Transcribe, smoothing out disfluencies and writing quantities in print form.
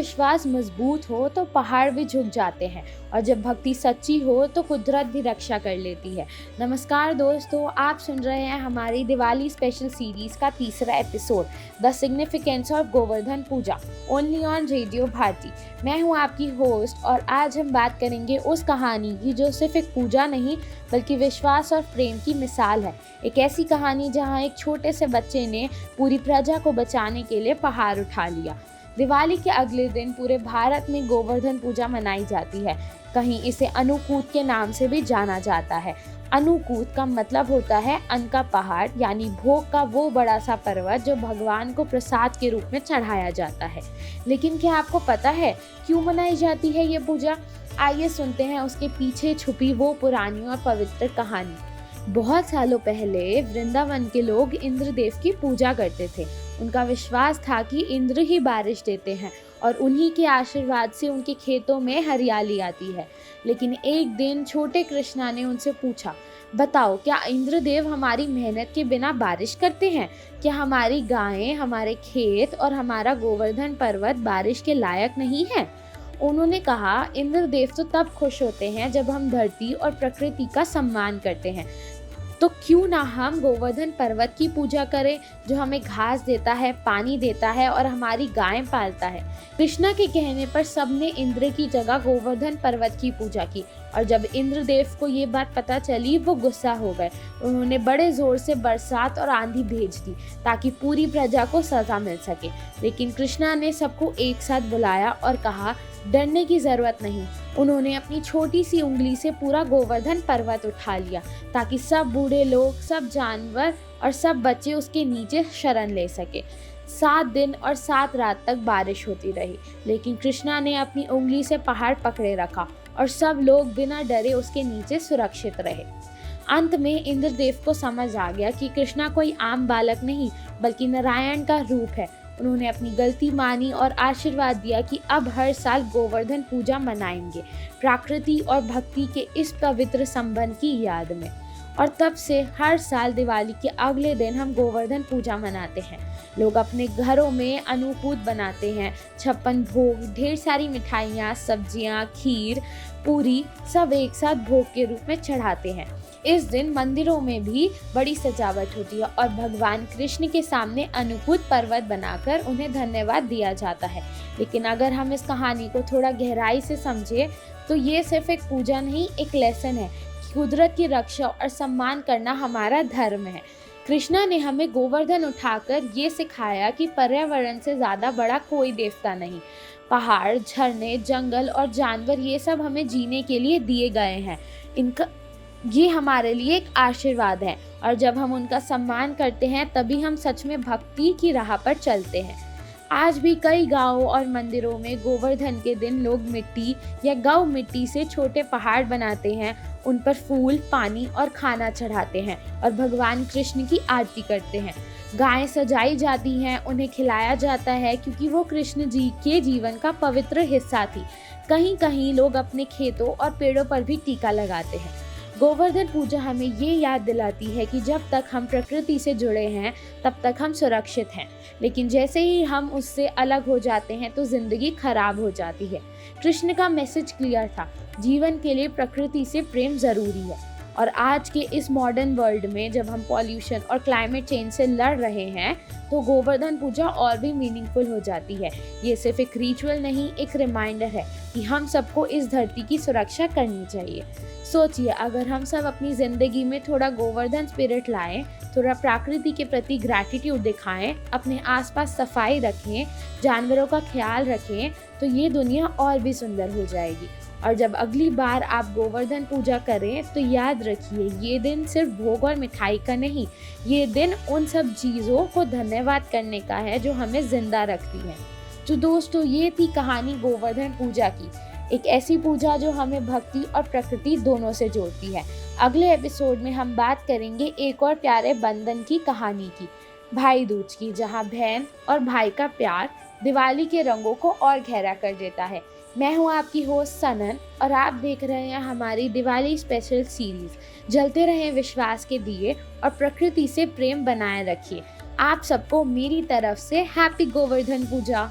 विश्वास मजबूत हो तो पहाड़ भी झुक जाते हैं और जब भक्ति सच्ची हो तो कुदरत भी रक्षा कर लेती है। नमस्कार दोस्तों, आप सुन रहे हैं हमारी दिवाली स्पेशल सीरीज का तीसरा episode the significance of Govardhan Puja only on Radio Bharati. मैं हूं आपकी होस्ट और आज हम बात करेंगे उस कहानी की जो सिर्फ एक पूजा नहीं बल्कि विश्वास और प्रेम की मिसाल है। एक ऐसी कहानी जहां एक छोटे से बच्चे ने पूरी प्रजा को बचाने के लिए पहाड़ उठा लिया। दिवाली के अगले दिन पूरे भारत में गोवर्धन पूजा मनाई जाती है। कहीं इसे अन्नकूट के नाम से भी जाना जाता है। अन्नकूट का मतलब होता है अन्न का पहाड़, यानी भोग का वो बड़ा सा पर्वत जो भगवान को प्रसाद के रूप में चढ़ाया जाता है। लेकिन क्या आपको पता है क्यों मनाई जाती है ये पूजा? आइए सुनते हैं उसके पीछे छुपी वो पुरानी और पवित्र कहानी। बहुत सालों पहले वृंदावन के लोग इंद्रदेव की पूजा करते थे। उनका विश्वास था कि इंद्र ही बारिश देते हैं और उन्हीं के आशीर्वाद से उनके खेतों में हरियाली आती है। लेकिन एक दिन छोटे कृष्णा ने उनसे पूछा, बताओ क्या इंद्रदेव हमारी मेहनत के बिना बारिश करते हैं? क्या हमारी गायें, हमारे खेत और हमारा गोवर्धन पर्वत बारिश के लायक नहीं है? उन्होंने कहा, इंद्रदेव तो तब खुश होते हैं जब हम धरती और प्रकृति का सम्मान करते हैं, तो क्यों ना हम गोवर्धन पर्वत की पूजा करें जो हमें घास देता है, पानी देता है और हमारी गायें पालता है। कृष्णा के कहने पर सबने इंद्र की जगह गोवर्धन पर्वत की पूजा की और जब इंद्रदेव को ये बात पता चली वो गुस्सा हो गए। उन्होंने बड़े जोर से बरसात और आंधी भेज दी ताकि पूरी प्रजा को सजा मिल सके। लेकिन कृष्णा ने सबको एक साथ बुलाया और कहा, डरने की जरूरत नहीं। उन्होंने अपनी छोटी सी उंगली से पूरा गोवर्धन पर्वत उठा लिया ताकि सब बूढ़े लोग, सब जानवर और सब बच्चे उसके नीचे शरण ले सके। 7 दिन और 7 रात तक बारिश होती रही, लेकिन कृष्णा ने अपनी उंगली से पहाड़ पकड़े रखा और सब लोग बिना डरे उसके नीचे सुरक्षित रहे। अंत में इंद्रदेव को समझ आ गया कि कृष्णा कोई आम बालक नहीं बल्कि नारायण का रूप है। उन्होंने अपनी गलती मानी और आशीर्वाद दिया कि अब हर साल गोवर्धन पूजा मनाएंगे, प्रकृति और भक्ति के इस पवित्र संबंध की याद में। और तब से हर साल दिवाली के अगले दिन हम गोवर्धन पूजा मनाते हैं। लोग अपने घरों में अन्नकूट बनाते हैं, 56 भोग, ढेर सारी मिठाइयाँ, सब्जियाँ, खीर, पूरी सब एक साथ भोग के रूप में चढ़ाते हैं। इस दिन मंदिरों में भी बड़ी सजावट होती है और भगवान कृष्ण के सामने अन्नकूट पर्वत बनाकर उन्हें धन्यवाद दिया जाता है। लेकिन अगर हम इस कहानी को थोड़ा गहराई से समझें तो ये सिर्फ एक पूजा नहीं, एक लेसन है। कुदरत की रक्षा और सम्मान करना हमारा धर्म है। कृष्णा ने हमें गोवर्धन उठाकर ये सिखाया कि पर्यावरण से ज़्यादा बड़ा कोई देवता नहीं। पहाड़, झरने, जंगल और जानवर ये सब हमें जीने के लिए दिए गए हैं। ये हमारे लिए एक आशीर्वाद है और जब हम उनका सम्मान करते हैं तभी हम सच में भक्ति की राह पर चलते हैं। आज भी कई गांवों और मंदिरों में गोवर्धन के दिन लोग मिट्टी या गौ मिट्टी से छोटे पहाड़ बनाते हैं, उन पर फूल, पानी और खाना चढ़ाते हैं और भगवान कृष्ण की आरती करते हैं। गायें सजाई जाती हैं, उन्हें खिलाया जाता है क्योंकि वो कृष्ण जी के जीवन का पवित्र हिस्सा थी। कहीं कहीं लोग अपने खेतों और पेड़ों पर भी टीका लगाते हैं। गोवर्धन पूजा हमें ये याद दिलाती है कि जब तक हम प्रकृति से जुड़े हैं तब तक हम सुरक्षित हैं, लेकिन जैसे ही हम उससे अलग हो जाते हैं तो जिंदगी खराब हो जाती है। कृष्ण का मैसेज क्लियर था, जीवन के लिए प्रकृति से प्रेम जरूरी है। और आज के इस मॉडर्न वर्ल्ड में जब हम पॉल्यूशन और क्लाइमेट चेंज से लड़ रहे हैं तो गोवर्धन पूजा और भी मीनिंगफुल हो जाती है। ये सिर्फ एक रिचुअल नहीं, एक रिमाइंडर है कि हम सबको इस धरती की सुरक्षा करनी चाहिए। सोचिए, अगर हम सब अपनी ज़िंदगी में थोड़ा गोवर्धन स्पिरिट लाएं, थोड़ा प्रकृति के प्रति ग्रैटिट्यूड दिखाएं, अपने आसपास सफाई रखें, जानवरों का ख्याल रखें, तो ये दुनिया और भी सुंदर हो जाएगी। और जब अगली बार आप गोवर्धन पूजा करें तो याद रखिए, ये दिन सिर्फ भोग और मिठाई का नहीं, ये दिन उन सब चीज़ों को धन्यवाद करने का है जो हमें जिंदा रखती हैं। तो दोस्तों, ये थी कहानी गोवर्धन पूजा की, एक ऐसी पूजा जो हमें भक्ति और प्रकृति दोनों से जोड़ती है। अगले एपिसोड में हम बात करेंगे एक और प्यारे बंधन की कहानी की, भाई दूज की, जहाँ बहन और भाई का प्यार दिवाली के रंगों को और गहरा कर देता है। मैं हूँ आपकी होस्ट सनन और आप देख रहे हैं हमारी दिवाली स्पेशल सीरीज। जलते रहें विश्वास के दिए और प्रकृति से प्रेम बनाए रखिए। आप सबको मेरी तरफ से हैप्पी गोवर्धन पूजा।